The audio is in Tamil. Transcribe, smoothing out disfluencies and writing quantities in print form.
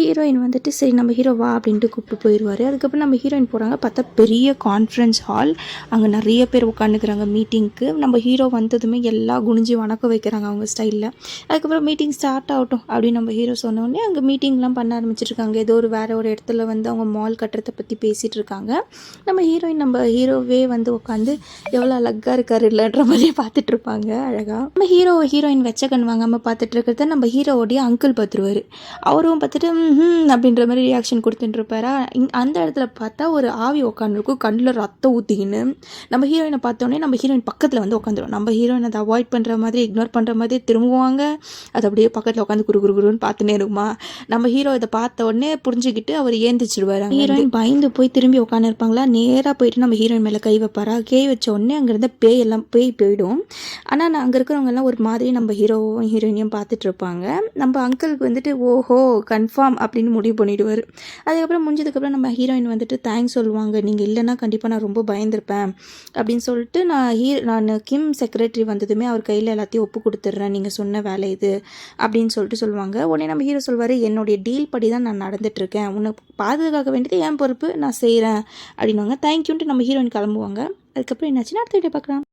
ஹீரோயின் வந்துட்டு சரி நம்ம ஹீரோ வா அப்படின்ட்டு கூப்பிட்டு போயிடுவார். அதுக்கப்புறம் நம்ம ஹீரோயின் போகிறாங்க. பார்த்தா பெரிய கான்ஃபரன்ஸ் ஹால், அங்கே நிறைய பேர் உட்காந்துக்கிறாங்க மீட்டிங்க்கு. நம்ம ஹீரோ வந்ததுமே எல்லாம் குனிஞ்சு வணக்கம் வைக்கிறாங்க அவங்க ஸ்டைலில். அதுக்கப்புறம் மீட்டிங் ஸ்டார்ட் ஆகட்டும் அப்படின்னு நம்ம ஹீரோ சொன்னோடனே அங்கே மீட்டிங்லாம் பண்ண ஆரம்பிச்சிருக்காங்க. ஏதோ வேறு ஒரு இடத்துல வந்து அவங்க மால் கட்டுறதை பற்றி பேசிகிட்டு இருக்காங்க. நம்ம ஹீரோயின் நம்ம ஹீரோவே வந்து உட்காந்து எவ்வளோ அழகாக இருக்காரு இல்லைன்ற மாதிரியே பார்த்துட்டு இருப்பாங்க அழகாக. நம்ம ஹீரோயின் வெச்ச கண் வாங்காமல் பார்த்துட்டு இருக்கிறத நம்ம ஹீரோவோடைய அங்கிள் பார்த்துருவார். அவரும் பார்த்துட்டு அப்படின்ற மாதிரி ரியாக்ஷன் கொடுத்துட்டுருப்பாரா. அந்த இடத்துல பார்த்தா ஒரு ஆவி உட்காந்துருக்கும், கண்ணில் ரத்தம் ஊற்றிக்கின்னு. நம்ம ஹீரோயினை பார்த்தோன்னே நம்ம ஹீரோயின் பக்கத்தில் வந்து உட்காந்துரும். நம்ம ஹீரோயின் அதை அவாய்ட் பண்ணுற மாதிரி இக்னோர் பண்ணுற மாதிரி திரும்புவாங்க. அது அப்படியே பக்கத்தில் உட்காந்து குருன்னு பார்த்துனே இருக்குமா. நம்ம ஹீரோ இதை பார்த்த உடனே புரிஞ்சுக்கிட்டு அவர் ஏந்திச்சிடுவார். ஹீரோயின் பயந்து போய் திரும்பி உட்காந்துருப்பாங்களா. நேராக போயிட்டு நம்ம ஹீரோயின் மேலே கை வைப்பாரா. கை வச்ச உடனே அங்கேருந்த பேய் போயிடும். ஆனால் அங்கே இருக்கிறவங்கெல்லாம் ஒரு மாதிரி நம்ம ஹீரோயினையும் பார்த்துட்டு இருப்பாங்க. நம்ம அங்கிளுக்கு வந்துட்டு ஓஹோ கன்ஃபார்ம் அப்படின்னு முடிவு பண்ணிவிடுவார். அதுக்கப்புறம் முடிஞ்சதுக்கப்புறம் நம்ம ஹீரோயின் வந்துட்டு தேங்க்ஸ் சொல்லுவாங்க. நீங்கள் இல்லைன்னா கண்டிப்பாக நான் ரொம்ப பயந்துருப்பேன் அப்படின்னு சொல்லிட்டு நான் கிம் செக்ரட்டரி வந்ததுமே அவர் கையில் எல்லாத்தையும் ஒப்பு கொடுத்துட்றேன், நீங்கள் சொன்ன வேலை இது அப்படின்னு சொல்லுவாங்க. உடனே நம்ம ஹீரோ சொல்வார், என்னுடைய டீல் படி தான் நான் நடந்துட்டுருக்கேன், உன்னை பாதுகாக்க வேண்டியது என் பொறுப்பு, நான் செய்கிறேன் அப்படின்வாங்க. தேங்க்யூன்ட்டு நம்ம ஹீரோயின் கிளம்புவாங்க. அதுக்கப்புறம் என்னாச்சுன்னா அடுத்த வீடியோ பார்க்கலாம்.